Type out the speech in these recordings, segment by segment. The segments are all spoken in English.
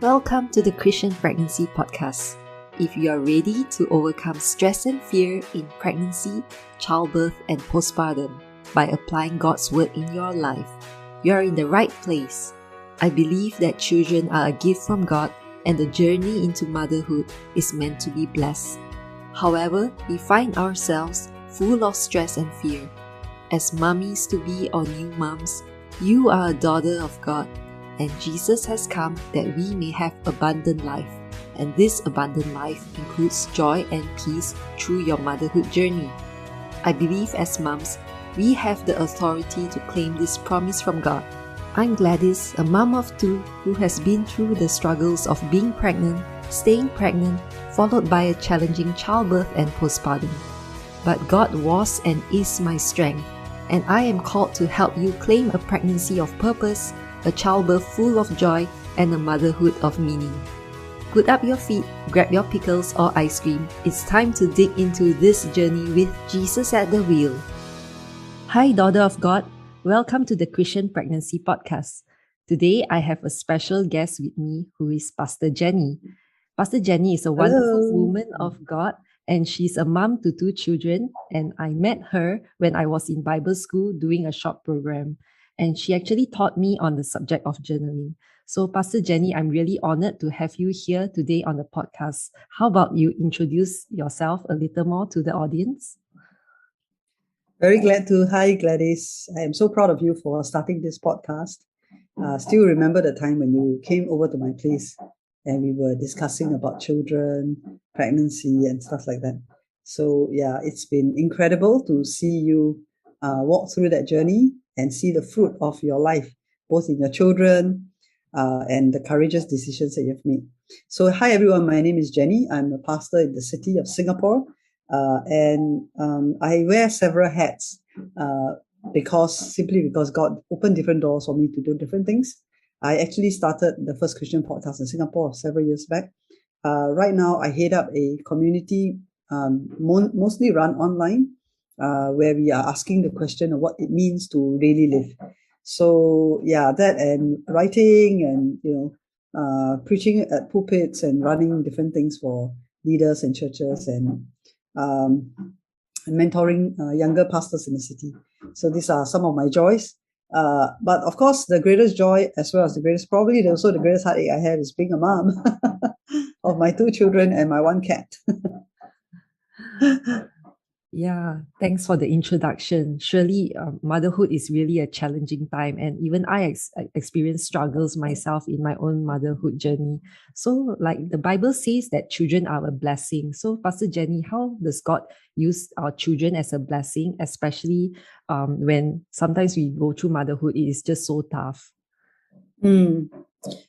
Welcome to the Christian Pregnancy Podcast. If you are ready to overcome stress and fear in pregnancy, childbirth, and postpartum by applying God's Word in your life, you are in the right place. I believe that children are a gift from God and the journey into motherhood is meant to be blessed. However, we find ourselves full of stress and fear. As mummies-to-be or new mums, you are a daughter of God, and Jesus has come that we may have abundant life. And this abundant life includes joy and peace through your motherhood journey. I believe as mums, we have the authority to claim this promise from God. I'm Gladys, a mom of two who has been through the struggles of being pregnant, staying pregnant, followed by a challenging childbirth and postpartum. But God was and is my strength, and I am called to help you claim a pregnancy of purpose, a childbirth full of joy, and a motherhood of meaning. Put up your feet, grab your pickles or ice cream. It's time to dig into this journey with Jesus at the wheel. Hi, daughter of God. Welcome to the Christian Pregnancy Podcast. Today, I have a special guest with me who is Pastor Jenni. Pastor Jenni is a wonderful woman of God, and she's a mom to two children. And I met her when I was in Bible school doing a short program. And she actually taught me on the subject of journaling. So, Pastor Jenni, I'm really honored to have you here today on the podcast. How about you introduce yourself a little more to the audience? Very glad to. Hi, Gladys. I am so proud of you for starting this podcast. Still remember the time when you came over to my place and we were discussing about children, pregnancy, and stuff like that. So, yeah, it's been incredible to see you walk through that journey and see the fruit of your life, both in your children and the courageous decisions that you've made. So, hi, everyone. My name is Jenni. I'm a pastor in the city of Singapore. And I wear several hats because God opened different doors for me to do different things. I actually started the first Christian podcast in Singapore several years back. Right now, I head up a community mostly run online, where we are asking the question of what it means to really live. So yeah, that and writing and preaching at pulpits and running different things for leaders and churches and mentoring younger pastors in the city. So these are some of my joys. But of course, the greatest joy, as well as the greatest, probably also the greatest heartache I have, is being a mom of my two children and my one cat. Yeah, thanks for the introduction. Surely, motherhood is really a challenging time, and even I experienced struggles myself in my own motherhood journey. So, like the Bible says that children are a blessing. So, Pastor Jenni, how does God use our children as a blessing, especially when sometimes we go through motherhood, it is just so tough?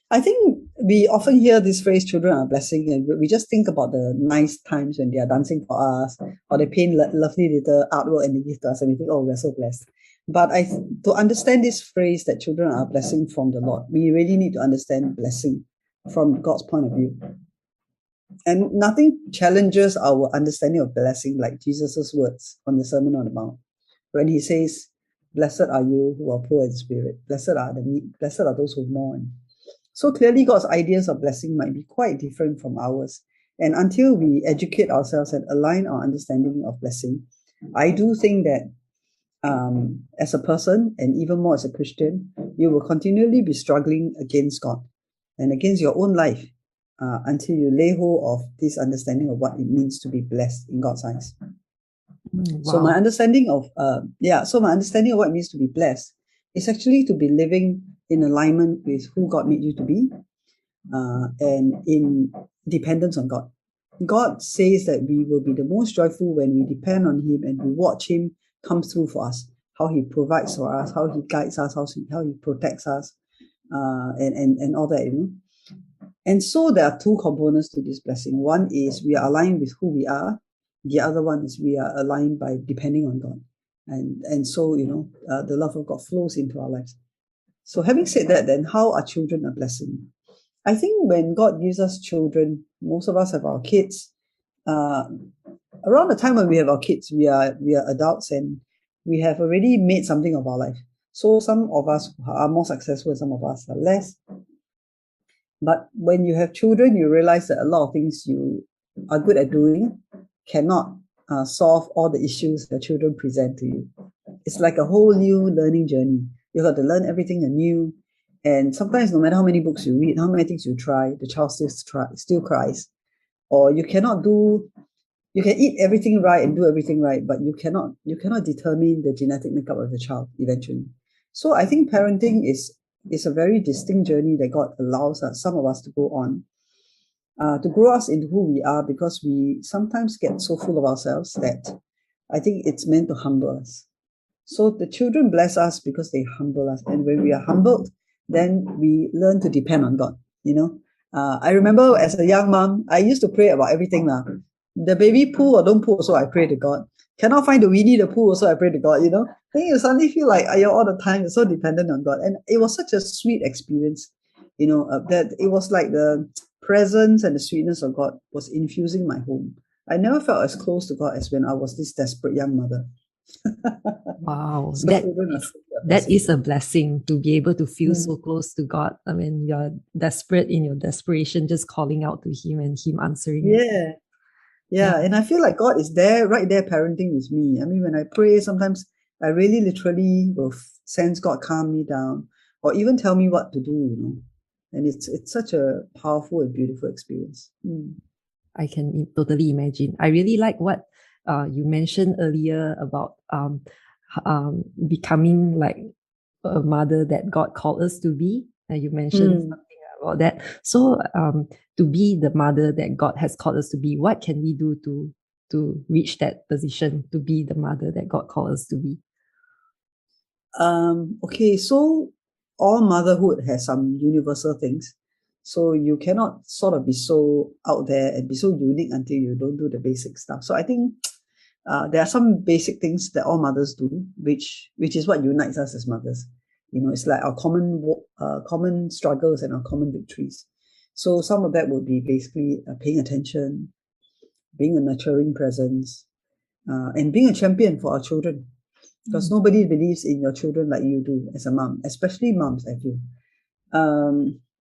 I think we often hear this phrase, children are a blessing, and we just think about the nice times when they are dancing for us or they paint lovely little artwork and they give to us and we think, oh, we're so blessed. But to understand this phrase that children are a blessing from the Lord, we really need to understand blessing from God's point of view. And nothing challenges our understanding of blessing like Jesus' words on the Sermon on the Mount, when he says, blessed are you who are poor in spirit, blessed are the meek, blessed are those who mourn. So clearly God's ideas of blessing might be quite different from ours. And until we educate ourselves and align our understanding of blessing, I do think that as a person, and even more as a Christian, you will continually be struggling against God and against your own life until you lay hold of this understanding of what it means to be blessed in God's eyes. Wow. So my understanding of what it means to be blessed is actually to be living in alignment with who God made you to be, and in dependence on God. God says that we will be the most joyful when we depend on Him and we watch Him come through for us, how He provides for us, how He guides us, how He protects us, and all that. And so there are two components to this blessing. One is we are aligned with who we are. The other one is we are aligned by depending on God. And so, the love of God flows into our lives. So having said that, then how are children a blessing? I think when God gives us children, most of us have our kids. Around the time when we have our kids, we are adults and we have already made something of our life. So some of us are more successful, some of us are less. But when you have children, you realize that a lot of things you are good at doing cannot solve all the issues that children present to you. It's like a whole new learning journey. You got to learn everything anew. And sometimes, no matter how many books you read, how many things you try, the child still cries. Or you can eat everything right and do everything right, but you cannot determine the genetic makeup of the child eventually. So I think parenting is a very distinct journey that God allows some of us to go on, to grow us into who we are, because we sometimes get so full of ourselves that I think it's meant to humble us. So the children bless us because they humble us. And when we are humbled, then we learn to depend on God, I remember as a young mom, I used to pray about everything. The baby poo or don't poo, also I pray to God. Cannot find the Winnie the Pooh, also I pray to God, Then you suddenly feel like you're all the time, you're so dependent on God. And it was such a sweet experience, that it was like the presence and the sweetness of God was infusing my home. I never felt as close to God as when I was this desperate young mother. Wow, So that is a blessing to be able to feel so Mm. close to God. I mean, you're desperate in your desperation, just calling out to Him and Him answering it. Yeah. Yeah. Yeah. And I feel like God is there, right there, parenting with me. I mean, when I pray, sometimes I really literally will sense God calm me down or even tell me what to do. And it's such a powerful and beautiful experience. I can totally imagine. I really like what you mentioned earlier about becoming like a mother that God called us to be. You mentioned Mm. something about that. So to be the mother that God has called us to be, what can we do to reach that position, to be the mother that God called us to be? Okay, so all motherhood has some universal things. So you cannot sort of be so out there and be so unique until you don't do the basic stuff. So I think there are some basic things that all mothers do, which is what unites us as mothers. It's like our common struggles and our common victories. So some of that would be basically paying attention, being a nurturing presence, and being a champion for our children. Because nobody believes in your children like you do as a mom, especially moms, I feel.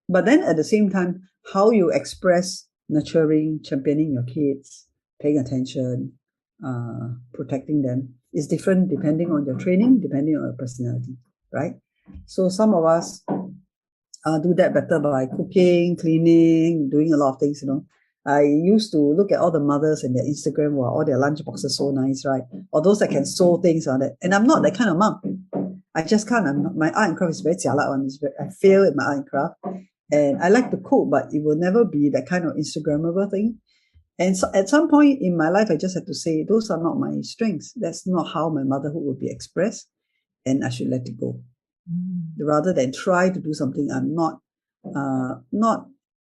But then at the same time, how you express nurturing, championing your kids, paying attention, protecting them is different depending on your training, depending on your personality, right? So some of us do that better by cooking, cleaning, doing a lot of things. I used to look at all the mothers and their Instagram, wow, all their lunch boxes so nice, right? Or those that can sew things on it. And I'm not that kind of mom. I just can't. My art and craft is very jialat one. I fail at my art and craft. And I like to cook, but it will never be that kind of Instagrammable thing. And so at some point in my life, I just had to say, those are not my strengths. That's not how my motherhood will be expressed. And I should let it go. Rather than try to do something I'm not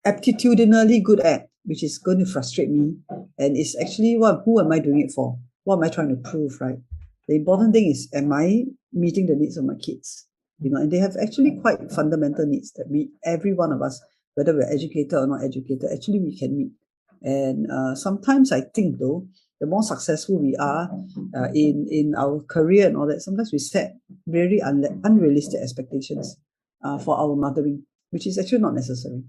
aptitudinally good at, which is going to frustrate me. And it's actually who am I doing it for? What am I trying to prove, right? The important thing is, am I meeting the needs of my kids? And they have actually quite fundamental needs that every one of us, whether we're educated or not educated, actually we can meet. And sometimes I think, though, the more successful we are in our career and all that, sometimes we set very unrealistic expectations for our mothering, which is actually not necessary.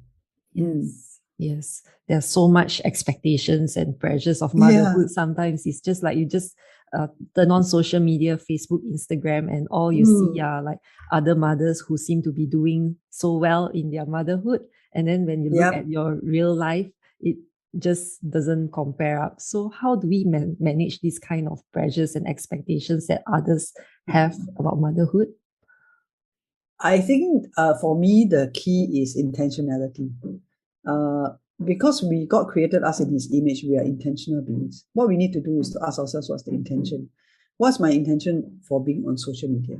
Yes. There's so much expectations and pressures of Yeah. motherhood. Sometimes it's just like you just turn on social media, Facebook, Instagram, and all you see are like other mothers who seem to be doing so well in their motherhood. And then when you look at your real life, it just doesn't compare up. So how do we manage these kind of pressures and expectations that others have about motherhood? I think for me, the key is intentionality. Because God created us in His image, we are intentional beings. What we need to do is to ask ourselves, what's the intention? What's my intention for being on social media?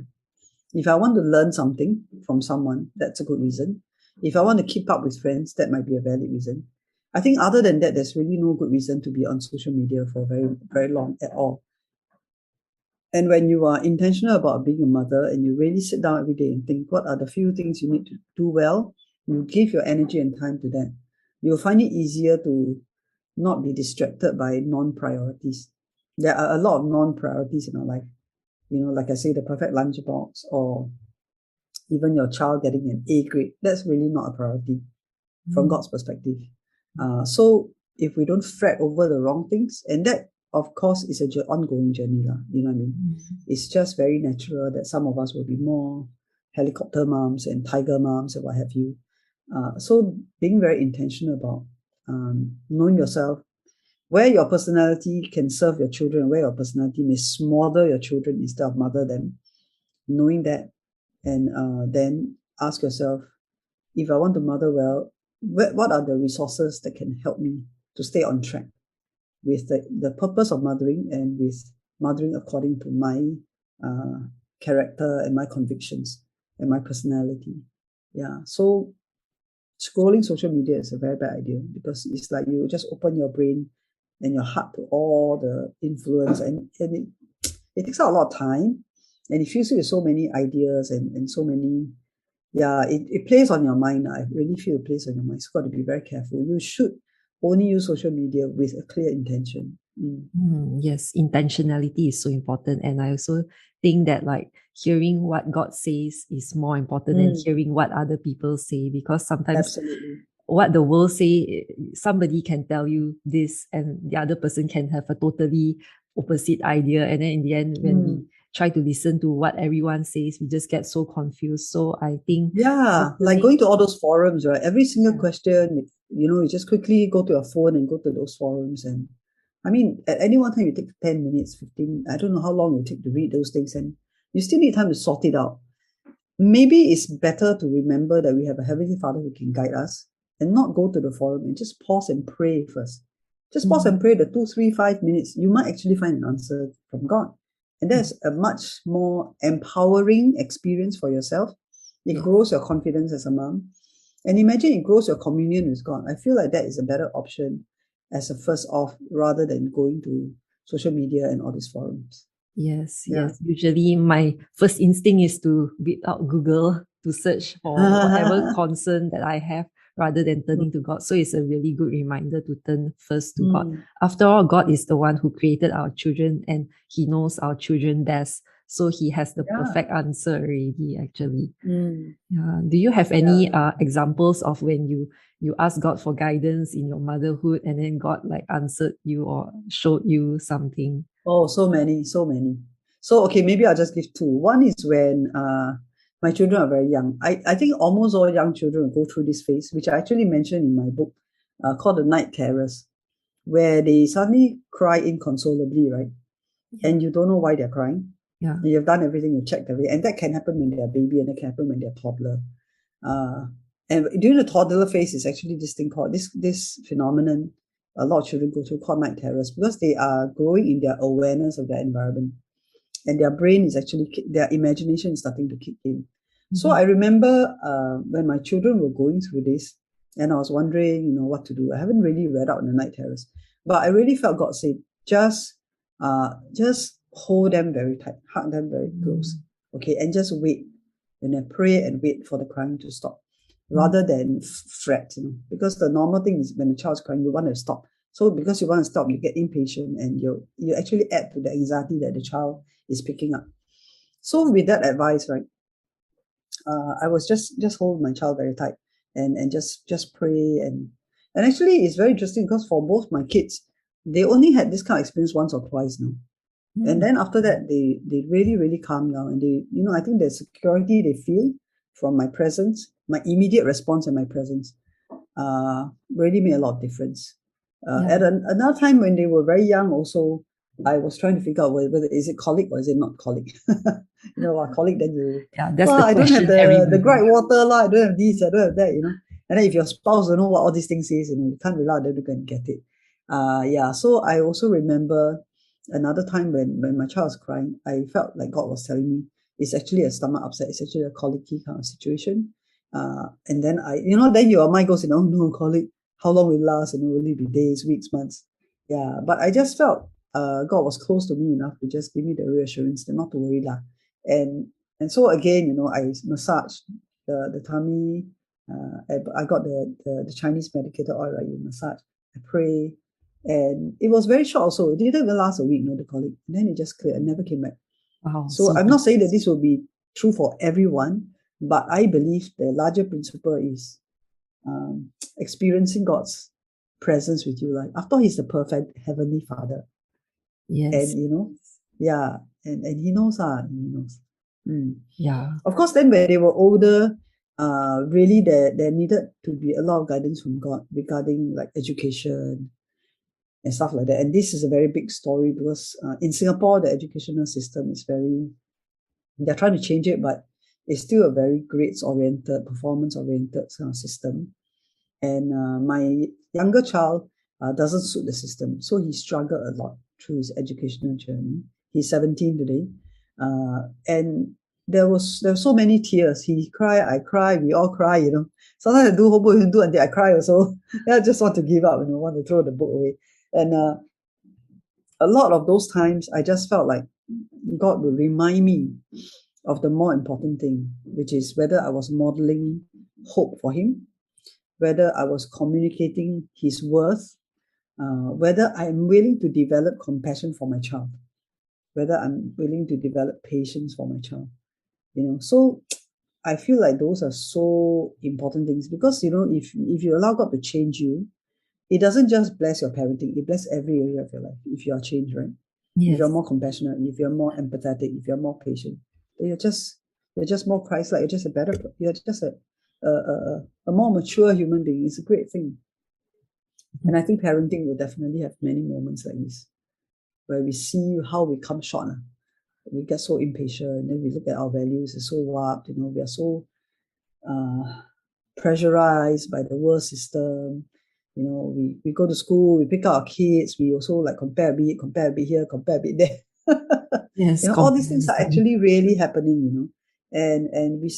If I want to learn something from someone, that's a good reason. If I want to keep up with friends, that might be a valid reason. I think other than that, there's really no good reason to be on social media for very, very long at all. And when you are intentional about being a mother and you really sit down every day and think, what are the few things you need to do well? You give your energy and time to that. You'll find it easier to not be distracted by non-priorities. There are a lot of non-priorities in our life. Like I say, the perfect lunchbox or even your child getting an A grade. That's really not a priority. from God's perspective. So if we don't fret over the wrong things, and that of course is an ongoing journey, you know what I mean? It's just very natural that some of us will be more helicopter moms and tiger moms and what have you. So being very intentional about knowing yourself, where your personality can serve your children, where your personality may smother your children instead of mother them, knowing that, and then ask yourself, if I want to mother well, what are the resources that can help me to stay on track with the purpose of mothering and with mothering according to my character and my convictions and my personality. Yeah. So scrolling social media is a very bad idea, because it's like you just open your brain and your heart to all the influence, and it takes out a lot of time, and it fills you with so many ideas and so many, it plays on your mind. I really feel it plays on your mind. So got to be very careful. You should only use social media with a clear intention. Yes, intentionality is so important. And I also think that like hearing what God says is more important than hearing what other people say, because sometimes Absolutely. what the world say, somebody can tell you this and the other person can have a totally opposite idea. And then in the end, when we try to listen to what everyone says, we just get so confused. So I think like going to all those forums, right? Every single question, you just quickly go to your phone and go to those forums. And I mean, at any one time you take 10 minutes, 15, I don't know how long it will take to read those things, and you still need time to sort it out. Maybe it's better to remember that we have a Heavenly Father who can guide us, and not go to the forum and just pause and pray first. Just pause and pray the 2, 3, 5 minutes. You might actually find an answer from God. And that's a much more empowering experience for yourself. It grows your confidence as a mom. And imagine it grows your communion with God. I feel like that is a better option as a first off, rather than going to social media and all these forums. Yes. Usually my first instinct is to read out Google to search for whatever concern that I have, rather than turning to God. So it's a really good reminder to turn first to God. After all, God is the one who created our children, and He knows our children best. So He has the perfect answer already, actually. Do you have any examples of when you asked God for guidance in your motherhood, and then God like answered you or showed you something? Oh, so many. So, okay, maybe I'll just give two. One is when my children are very young. I think almost all young children go through this phase, which I actually mentioned in my book, called The Night Terrors, where they suddenly cry inconsolably, right? And you don't know why they're crying. Yeah. You've done everything, you checked everything. And that can happen when they're a baby, and that can happen when they're a toddler. And during the toddler phase, is actually this thing called, this phenomenon a lot of children go through, called night terrors, because they are growing in their awareness of their environment, and their brain is actually, their imagination is starting to kick in. So I remember when my children were going through this, and I was wondering, what to do. I haven't really read out in the night terrors, but I really felt God say, just hold them very tight, hug them very close, okay, and just wait, and then pray and wait for the crying to stop, rather than fret, because the normal thing is when a child's crying, you want to stop. So because you want to stop, you get impatient, and you actually add to the anxiety that the child is picking up. So with that advice, right, I was just hold my child very tight, and just pray, and actually it's very interesting, because for both my kids, they only had this kind of experience once or twice now. And then after that, they really, really calm down, and they, I think the security they feel from my presence, my immediate response and my presence, really made a lot of difference. At another time when they were very young also, I was trying to figure out whether is it colic or is it not colic. Colic, then you, that's the I don't have question. the bright water, I don't have this, I don't have that, And then if your spouse don't know what all these things is, you can't rely on them to go and get it. So I also remember another time when my child was crying, I felt like God was telling me, it's actually a stomach upset, it's actually a colicky kind of situation. And then then your mind goes, oh no, colic, how long will it last? Will it be days, weeks, months? Yeah, but I just felt God was close to me enough to just give me the reassurance that not to worry lah. And so again, I massaged the tummy. I got the Chinese medicated oil, right? You massage, I pray, and it was very short. Also, it didn't even last a week, the colic, and then it just cleared and never came back. Wow! So I'm not saying that this will be true for everyone, but I believe the larger principle is experiencing God's presence with you. Like, after all, He's the perfect Heavenly Father. Yes. And, and He knows. He knows. Yeah. Of course, then when they were older, really there needed to be a lot of guidance from God regarding like education and stuff like that. And this is a very big story because in Singapore, the educational system is they're trying to change it, but it's still a very grades-oriented, performance-oriented system. And my younger child doesn't suit the system. So he struggled a lot through his educational journey. He's 17 today. And there were so many tears. He cried, I cry, we all cry, Sometimes I do homework, do until I cry also. I just want to give up, want to throw the book away. And a lot of those times, I just felt like God will remind me of the more important thing, which is whether I was modeling hope for him, whether I was communicating his worth, whether I'm willing to develop compassion for my child, whether I'm willing to develop patience for my child. So I feel like those are so important things because, if you allow God to change you, it doesn't just bless your parenting, it bless every area of your life. If you are changed, right? Yes. If you're more compassionate, if you're more empathetic, if you're more patient, you're just more Christ-like. You're just a more mature human being. It's a great thing. And I think parenting will definitely have many moments like this, where we see how we come short. We get so impatient, and then we look at our values, it's so warped, we are so pressurized by the world system. We go to school, we pick up our kids, we also like compare a bit here, compare a bit there. Yes, all these things are actually really happening, and we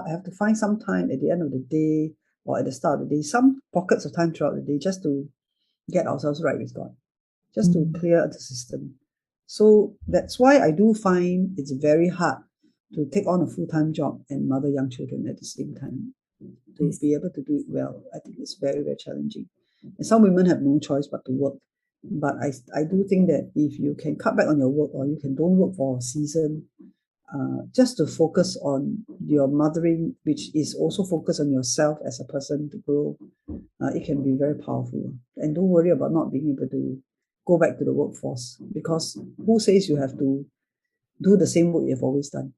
have to find some time at the end of the day or at the start of the day, some pockets of time throughout the day just to get ourselves right with God, just to clear the system. So that's why I do find it's very hard to take on a full-time job and mother young children at the same time. To be able to do it well, I think it's very, very challenging. And some women have no choice but to work. But I do think that if you can cut back on your work, or you can don't work for a season, just to focus on your mothering, which is also focus on yourself as a person to grow, it can be very powerful. And don't worry about not being able to go back to the workforce, because who says you have to do the same work you've always done?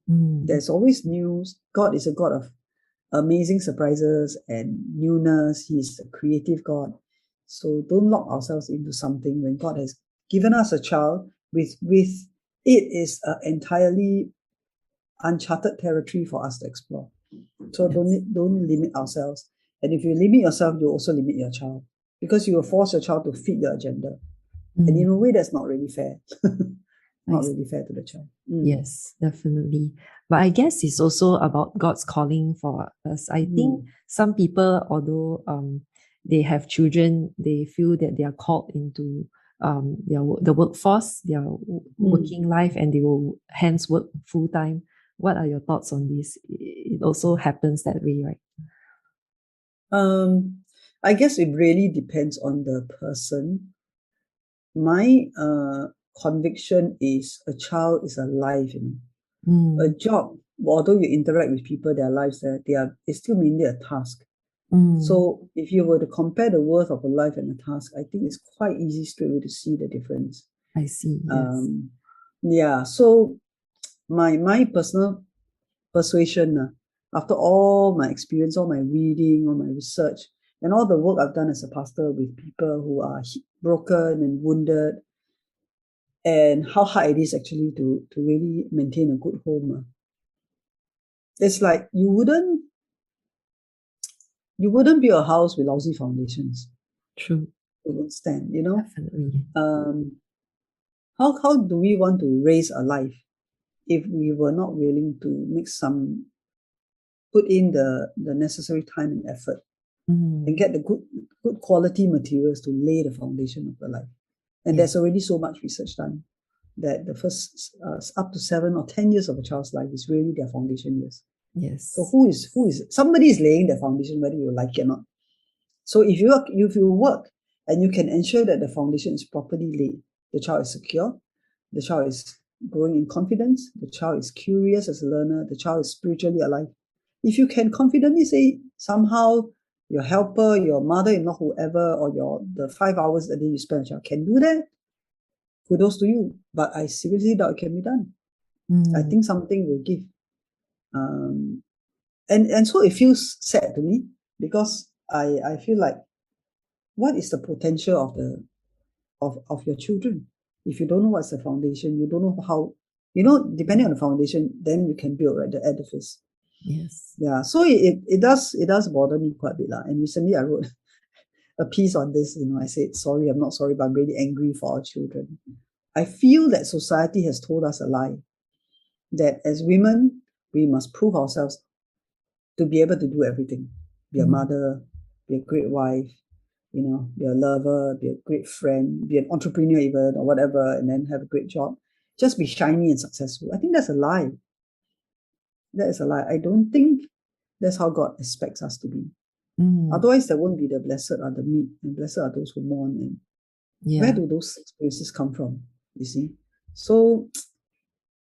There's always news. God is a God of amazing surprises and newness. He's a creative God. So don't lock ourselves into something when God has given us a child with it is an entirely uncharted territory for us to explore. So don't limit ourselves. And if you limit yourself, you also limit your child, because you will force your child to fit your agenda. And in a way, that's not really fair. Not really fair to the child. Yes, definitely. But I guess it's also about God's calling for us. I think some people, although they have children, they feel that they are called into the workforce, their working life, and they will hence work full time. What are your thoughts on this? It also happens that way, right? I guess it really depends on the person. My conviction is a child is alive. A job, although you interact with people, their lives, it's still mainly a task. So if you were to compare the worth of a life and a task, I think it's quite easy straight away to see the difference. I see. Yes. So my personal persuasion, after all my experience, all my reading, all my research, and all the work I've done as a pastor with people who are broken and wounded, and how hard it is actually to really maintain a good home. It's like you wouldn't build a house with lousy foundations. True. It won't stand, Definitely. How do we want to raise a life if we were not willing to put in the necessary time and effort and get the good quality materials to lay the foundation of the life? And there's already so much research done that the first up to 7 or 10 years of a child's life is really their foundation years. Yes. So who is somebody is laying the foundation, whether you like it or not. So if you work and you can ensure that the foundation is properly laid, the child is secure, the child is growing in confidence, the child is curious as a learner, the child is spiritually alive. If you can confidently say somehow your helper, your mother-in-law, whoever, or the 5 hours a day you spend with your child can do that, kudos to you. But I seriously doubt it can be done. I think something will give. And so it feels sad to me, because I feel like, what is the potential of your children? If you don't know what's the foundation, you don't know how, depending on the foundation, then you can build, right, the edifice. Yes. Yeah. So it does bother me quite a bit. And recently I wrote a piece on this. I said, sorry, I'm not sorry, but I'm really angry for our children. I feel that society has told us a lie, that as women, we must prove ourselves to be able to do everything. Be a mother, be a great wife, be a lover, be a great friend, be an entrepreneur even, or whatever, and then have a great job. Just be shiny and successful. I think that's a lie. That is a lie. I don't think that's how God expects us to be. Otherwise, there won't be the blessed are the meek, and blessed are those who mourn. And where do those experiences come from? You see? So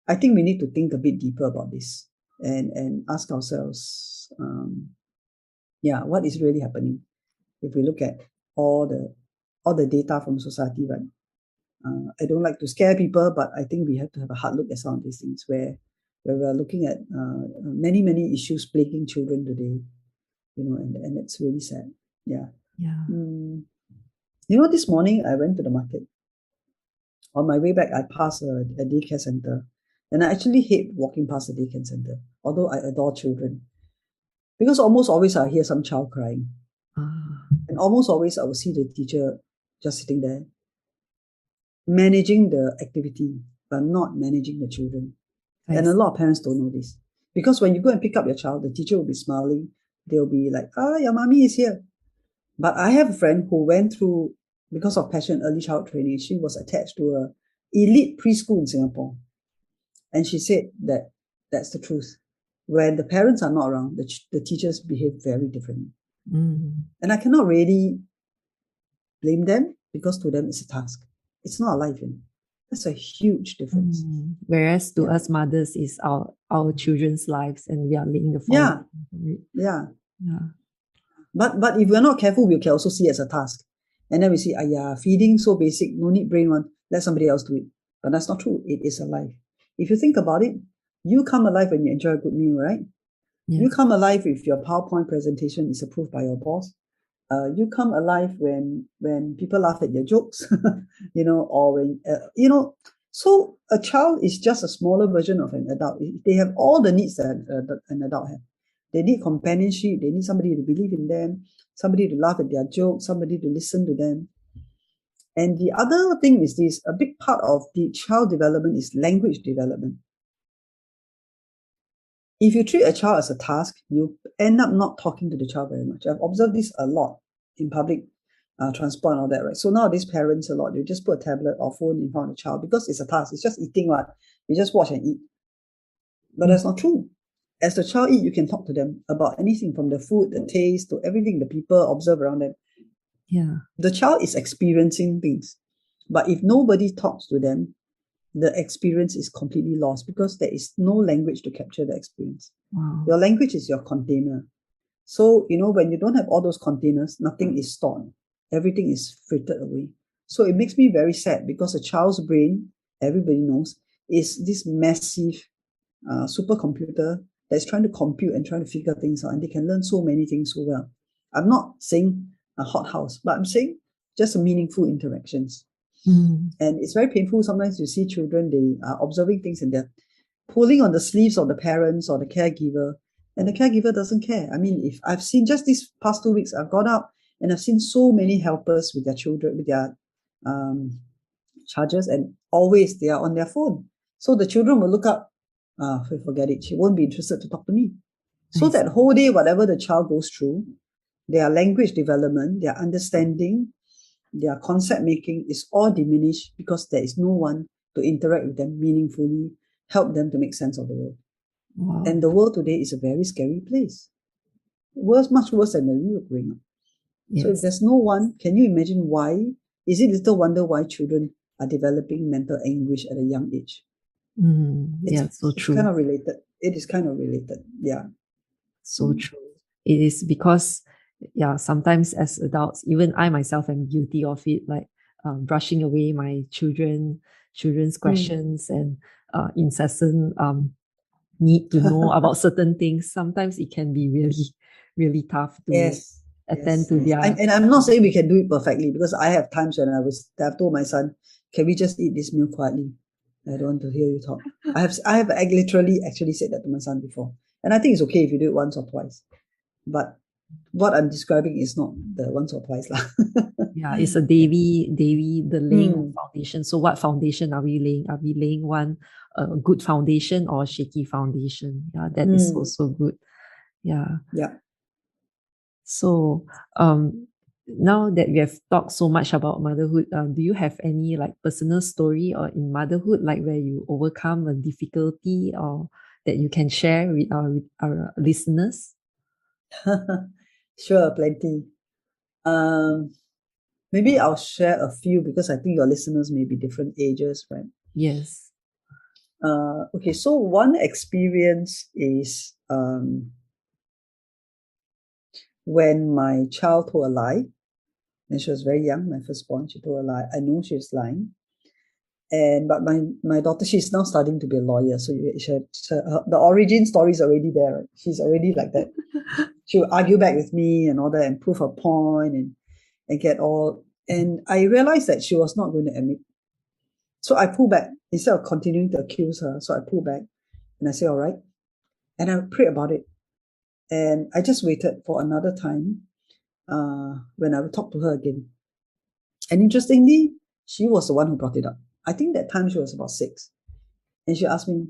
I think we need to think a bit deeper about this, and ask ourselves, what is really happening? If we look at all the data from society, right? I don't like to scare people, but I think we have to have a hard look at some of these things, where we're looking at many, many issues plaguing children today, and it's really sad. Yeah. This morning I went to the market. On my way back, I passed a daycare center, and I actually hate walking past the daycare center, although I adore children, because almost always I hear some child crying. And almost always I will see the teacher just sitting there, managing the activity, but not managing the children. And a lot of parents don't know this. Because when you go and pick up your child, the teacher will be smiling. They'll be like, your mommy is here. But I have a friend who went through, because of Passion Early Child Training, she was attached to a elite preschool in Singapore. And she said that that's the truth. When the parents are not around, the teachers behave very differently. And I cannot really blame them, because to them it's a task. It's not a life. That's a huge difference. Whereas to us mothers, is our children's lives, and we are laying the foundation. Yeah. But if we're not careful, we can also see it as a task. And then we see, feeding so basic, no need brain one, let somebody else do it. But that's not true. It is a life. If you think about it, you come alive when you enjoy a good meal, right? You come alive if your PowerPoint presentation is approved by your boss. You come alive when people laugh at your jokes, or when, so a child is just a smaller version of an adult. They have all the needs that an adult has. They need companionship. They need somebody to believe in them, somebody to laugh at their jokes, somebody to listen to them. And the other thing is this, a big part of the child development is language development. If you treat a child as a task, you end up not talking to the child very much. I've observed this a lot in public transport and all that, right? So nowadays parents a lot, they just put a tablet or phone in front of the child because it's a task. It's just eating what? You just watch and eat. But that's not true. As the child eat, you can talk to them about anything, from the food, the taste, to everything the people observe around them. The child is experiencing things. But if nobody talks to them, the experience is completely lost, because there is no language to capture the experience. Your language is your container. So, when you don't have all those containers, nothing is stored. Everything is frittered away. So it makes me very sad, because a child's brain, everybody knows, is this massive supercomputer that's trying to compute and trying to figure things out, and they can learn so many things so well. I'm not saying a hothouse, but I'm saying just meaningful interactions. And it's very painful. Sometimes you see children, they are observing things and they're pulling on the sleeves of the parents or the caregiver, and the caregiver doesn't care. I mean, if I've seen just these past 2 weeks, I've gone out and I've seen so many helpers with their children, with their charges, and always they are on their phone. So the children will look up, forget it, she won't be interested to talk to me. So that whole day, whatever the child goes through, their language development, their understanding, their concept making is all diminished, because there is no one to interact with them meaningfully, help them to make sense of the world. And the world today is a very scary place. Worse, much worse than when we were growing up. So if there's no one, can you imagine why? Is it little wonder why children are developing mental anguish at a young age? So true. It's kind of related. It is kind of related. Yeah. So true. It is because yeah, sometimes as adults, even I myself am guilty of it, like brushing away my children's questions and incessant need to know about certain things. Sometimes it can be really, really tough to Yes, attend yes, to yes. their. And I'm not saying we can do it perfectly, because I have times when I've told my son, can we just eat this meal quietly? I don't want to hear you talk. I have literally actually said that to my son before. And I think it's okay if you do it once or twice. But what I'm describing is not the once or twice lah. Yeah, it's a daily the laying of Mm, foundation. So what foundation are we laying? Are we laying one good foundation or shaky foundation? Yeah, that is mm, also good. Yeah. yeah. So now that we have talked so much about motherhood, do you have any like personal story or in motherhood, like where you overcome a difficulty or that you can share with our listeners? Sure, plenty. Um, Maybe I'll share a few, because I think your listeners may be different ages, right? Yes. Okay, so one experience is when my child told a lie. And she was very young, my firstborn. She told a lie. I know she was lying. But my daughter, she's now studying to be a lawyer. So the origin story is already there. Right? She's already like that. She would argue back with me and all that, and prove her point, and get all. And I realized that she was not going to admit. So I pulled back instead of continuing to accuse her. So I pulled back and I said, all right. And I prayed about it. And I just waited for another time when I would talk to her again. And interestingly, she was the one who brought it up. I think that time she was about 6. And she asked me,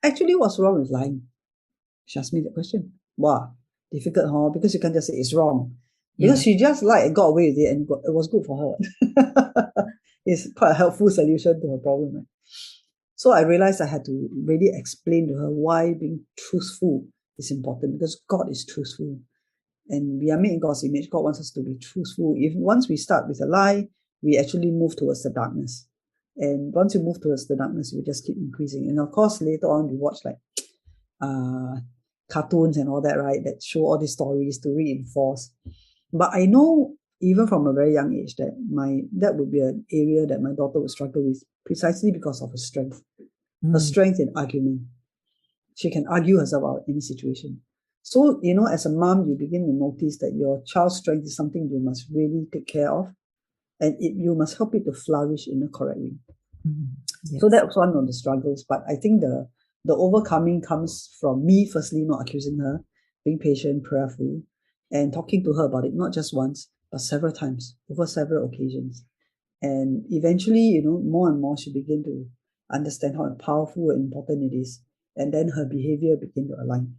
actually, what's wrong with lying? She asked me that question. Wow, difficult, huh? Because you can't just say it's wrong. Because Yeah. she just lied and got away with it, and it was good for her. It's quite a helpful solution to her problem. Right? So I realized I had to really explain to her why being truthful is important, because God is truthful. And we are made in God's image. God wants us to be truthful. If once we start with a lie, we actually move towards the darkness. And once you move towards the darkness, we just keep increasing. And of course, later on, we watch like uh, cartoons and all that, right? That show all these stories to reinforce. But I know even from a very young age that would be an area that my daughter would struggle with, precisely because of her strength. Her Mm. strength in argument. She can argue herself out of any situation. So, as a mom, you begin to notice that your child's strength is something you must really take care of, and you must help it to flourish in a correct way. So Yes. that was one of the struggles. But I think the overcoming comes from me, firstly, not accusing her, being patient, prayerful, and talking to her about it, not just once, but several times, over several occasions. And eventually, more and more she began to understand how powerful and important it is. And then her behavior began to align.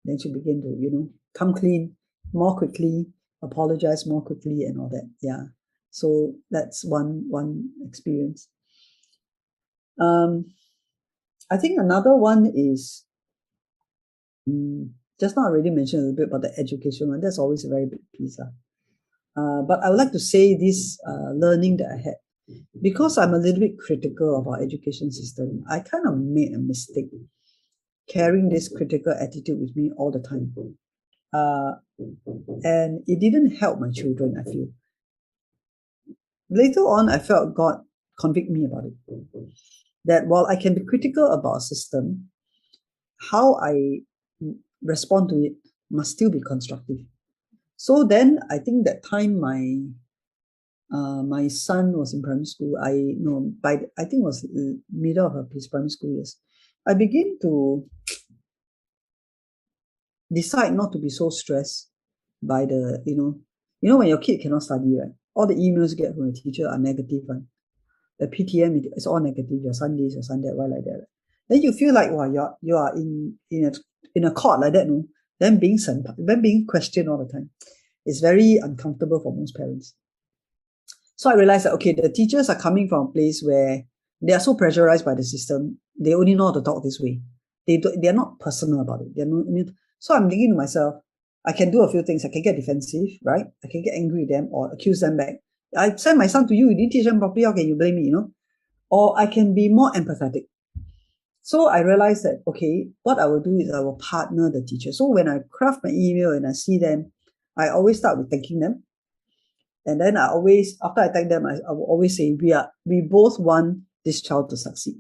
Then she began to, come clean more quickly, apologize more quickly, and all that. Yeah. So that's one experience. I think another one is just now I already mentioned a little bit about the education one. That's always a very big piece. But I would like to say this learning that I had, because I'm a little bit critical of our education system. I kind of made a mistake carrying this critical attitude with me all the time. And it didn't help my children, I feel. Later on, I felt God convict me about it. That while I can be critical about a system, how I respond to it must still be constructive. So then I think that time my son was in primary school. I think it was middle of his primary school years. I begin to decide not to be so stressed by when your kid cannot study, right? All the emails you get from the teacher are negative, right? The PTM is all negative. Your son this, your son that, why like that? Right? Then you feel like, wow, you are in a court like that, no? Then being questioned all the time. It's very uncomfortable for most parents. So I realized that, okay, the teachers are coming from a place where they are so pressurized by the system, they only know how to talk this way. They're not personal about it. So I'm thinking to myself, I can do a few things. I can get defensive, right? I can get angry with them or accuse them back. I send my son to you didn't teach them properly, how can you blame me, Or I can be more empathetic. So I realized that, okay, what I will do is I will partner the teacher. So when I craft my email and I see them, I always start with thanking them. And then after I thank them, I will always say, we both want this child to succeed.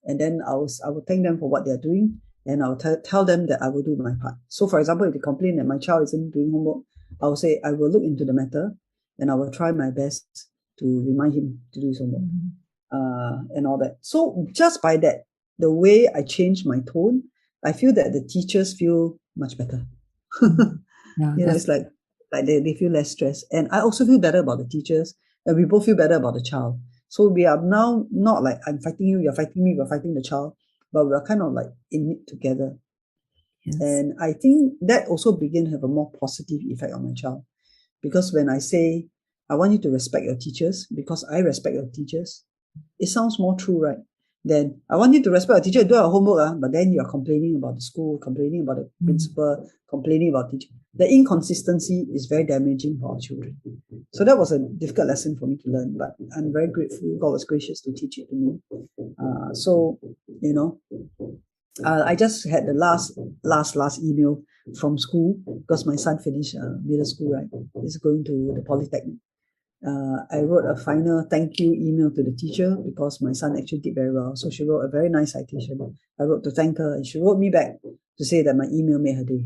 And then I will thank them for what they're doing, and I'll tell them that I will do my part. So for example, if they complain that my child isn't doing homework, I will say I will look into the matter, and I will try my best to remind him to do his homework, and all that. So just by that, the way I change my tone, I feel that the teachers feel much better. It's like they feel less stressed. And I also feel better about the teachers, and we both feel better about the child. So we are now not like I'm fighting you, you're fighting me, we're fighting the child, but we're kind of like in it together. Yes. And I think that also begin to have a more positive effect on my child. Because when I say, I want you to respect your teachers because I respect your teachers, it sounds more true, right? Then I want you to respect your teacher, do your homework, but then you're complaining about the school, complaining about the principal, complaining about teacher. The inconsistency is very damaging for our children. So that was a difficult lesson for me to learn, but I'm very grateful God was gracious to teach it to me. I just had the last email from school because my son finished middle school, right? He's going to the Polytechnic. I wrote a final thank you email to the teacher because my son actually did very well. So she wrote a very nice citation. I wrote to thank her, and she wrote me back to say that my email made her day.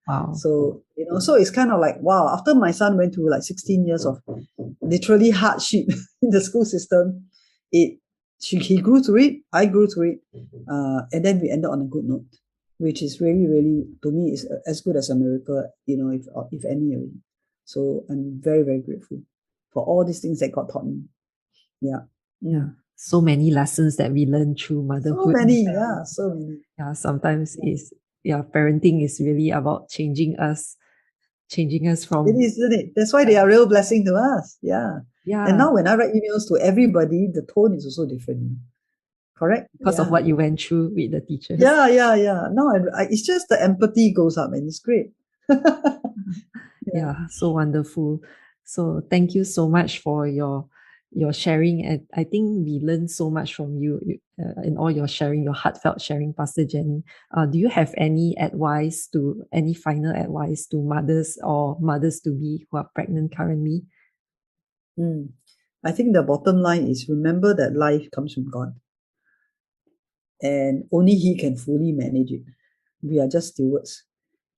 Wow. So, so it's kind of like, wow, after my son went through like 16 years of literally hardship in the school system, he grew through it, I grew through it, and then we ended on a good note, which is really, really, to me, is as good as a miracle, if any. So I'm very, very grateful for all these things that God taught me. Yeah. Yeah. So many lessons that we learn through motherhood. So many. Yeah, sometimes parenting is really about changing us from. It is, isn't it? That's why they are a real blessing to us. Yeah. Yeah. And now when I write emails to everybody, the tone is also different. Correct? Because of what you went through with the teachers. Yeah. No, it's just the empathy goes up, and it's great. Yeah, so wonderful. So thank you so much for your sharing, and I think we learned so much from you in all your sharing, your heartfelt sharing, Pastor Jenni. Do you have any final advice to mothers or mothers to be who are pregnant currently? I think the bottom line is remember that life comes from God, and only He can fully manage it. We are just stewards.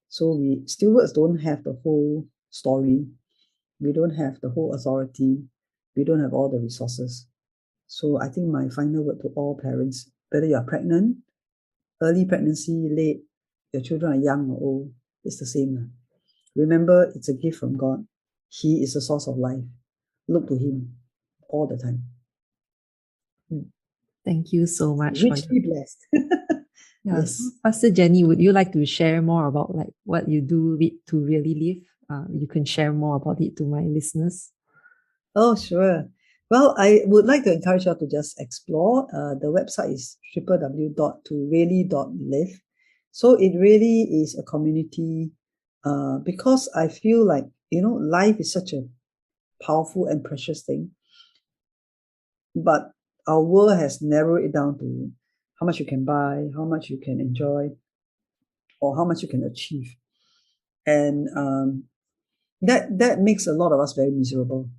So stewards don't have the whole story. We don't have the whole authority. We don't have all the resources. So I think my final word to all parents, whether you're pregnant, early pregnancy, late, your children are young or old, it's the same. Remember, it's a gift from God. He is the source of life. Look to Him all the time. Thank you so much. Richly blessed. Yes. Pastor Jenni, would you like to share more about what you do to really live? You can share more about it to my listeners. Oh, sure. Well, I would like to encourage you to just explore. The website is www.toreally.live. So it really is a community because I feel like, life is such a powerful and precious thing. But our world has narrowed it down to how much you can buy, how much you can enjoy, or how much you can achieve. And that makes a lot of us very miserable.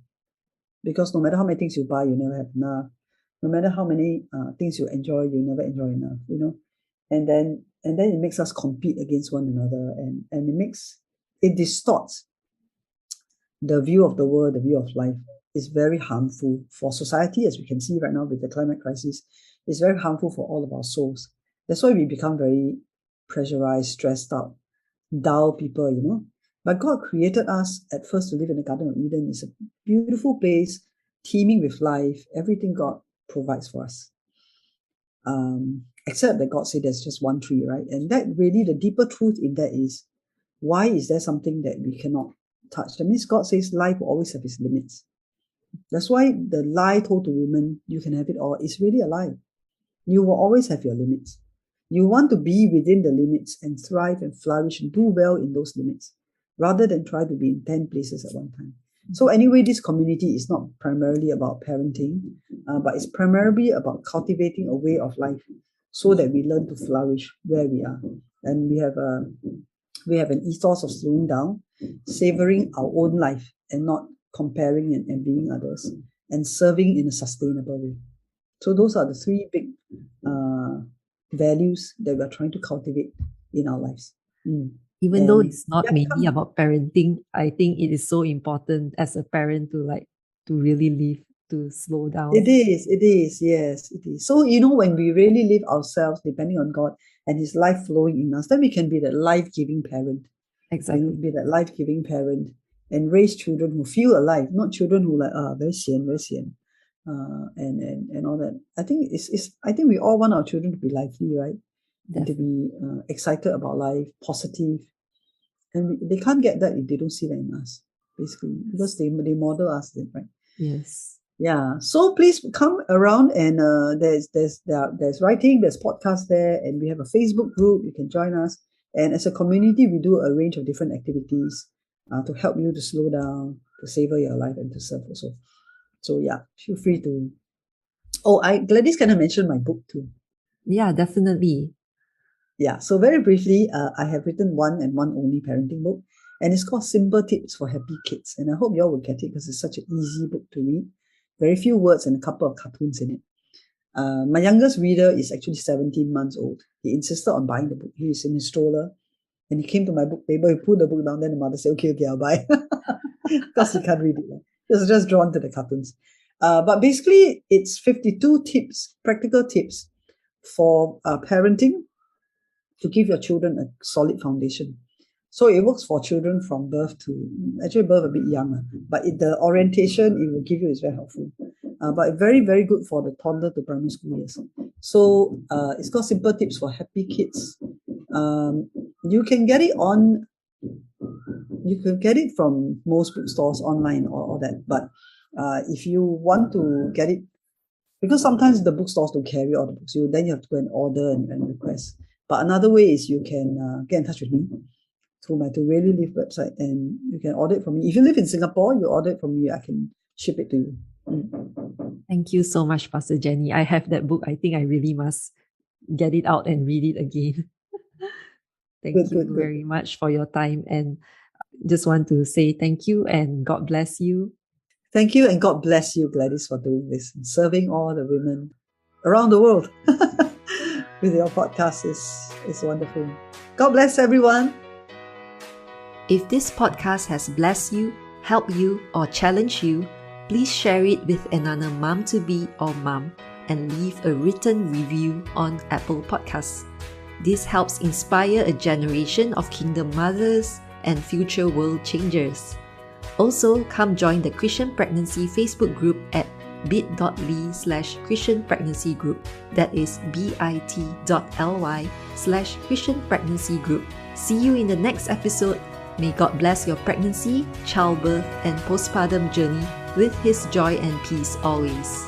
Because no matter how many things you buy, you never have enough. No matter how many things you enjoy, you never enjoy enough, And then it makes us compete against one another, and it distorts the view of the world, the view of life. Is very harmful for society, as we can see right now with the climate crisis. It's very harmful for all of our souls. That's why we become very pressurized, stressed out, dull people, But God created us at first to live in the Garden of Eden. It's a beautiful place, teeming with life, everything God provides for us. Except that God said there's just one tree, right? And that really, the deeper truth in that is, why is there something that we cannot touch? That means God says life will always have its limits. That's why the lie told to women, you can have it all, is really a lie. You will always have your limits. You want to be within the limits and thrive and flourish and do well in those limits, rather than try to be in 10 places at one time. So anyway, this community is not primarily about parenting, but it's primarily about cultivating a way of life so that we learn to flourish where we are. And we have an ethos of slowing down. savoring our own life and not comparing and envying others, and serving in a sustainable way. So those are the three big values that we are trying to cultivate in our lives. Even though And it's not mainly about parenting, I think it is so important as a parent to really live, to slow down. It is, yes, it is. So, when we really live ourselves, depending on God and His life flowing in us, then we can be that life-giving parent. Exactly. Be that life-giving parent and raise children who feel alive, not children who very sian, and all that. I think I think we all want our children to be lively, right? And to be excited about life, positive. And they can't get that if they don't see that in us, basically, because they model us, right? Yes. Yeah. So please come around, and there's writing, there's podcast there, and we have a Facebook group. You can join us. And as a community, we do a range of different activities to help you to slow down, to savor your life, and to serve also. So yeah, feel free to. Oh, Gladys, can I mention my book too? Yeah, definitely. Yeah. So very briefly, I have written one and one only parenting book, and it's called Simple Tips for Happy Kids. And I hope you all will get it because it's such an easy book to read. Very few words and a couple of cartoons in it. My youngest reader is actually 17 months old. He insisted on buying the book. He is in his stroller, and he came to my book table. He put the book down. Then the mother said, "Okay, I'll buy," because he can't read it. He was just drawn to the cartoons. But basically, it's 52 tips, practical tips for parenting to give your children a solid foundation. So it works for children from birth to, actually birth a bit young, but the orientation it will give you is very helpful. But very, very good for the toddler to primary school years. So it's called Simple Tips for Happy Kids. You can get it from most bookstores online or that. But if you want to get it, because sometimes the bookstores don't carry all the books, then you have to go and order and request. But another way is you can get in touch with me through my To Really Live website, and you can order it from me. If you live in Singapore, you order it from me, I can ship it to you. Thank you so much, Pastor Jenni. I have that book. I think I really must get it out and read it again. Thank you very much for your time, and just want to say thank you and God bless you. Thank you, and God bless you, Gladys, for doing this and serving all the women around the world with your podcast. Is wonderful. God bless everyone. If this podcast has blessed you, helped you, or challenged you, please share it with another mom-to-be or mom and leave a written review on Apple Podcasts. This helps inspire a generation of kingdom mothers and future world changers. Also, come join the Christian Pregnancy Facebook group at bit.ly/Christian Pregnancy Group. That is bit.ly/Christian Pregnancy Group. See you in the next episode. May God bless your pregnancy, childbirth, and postpartum journey with His joy and peace always.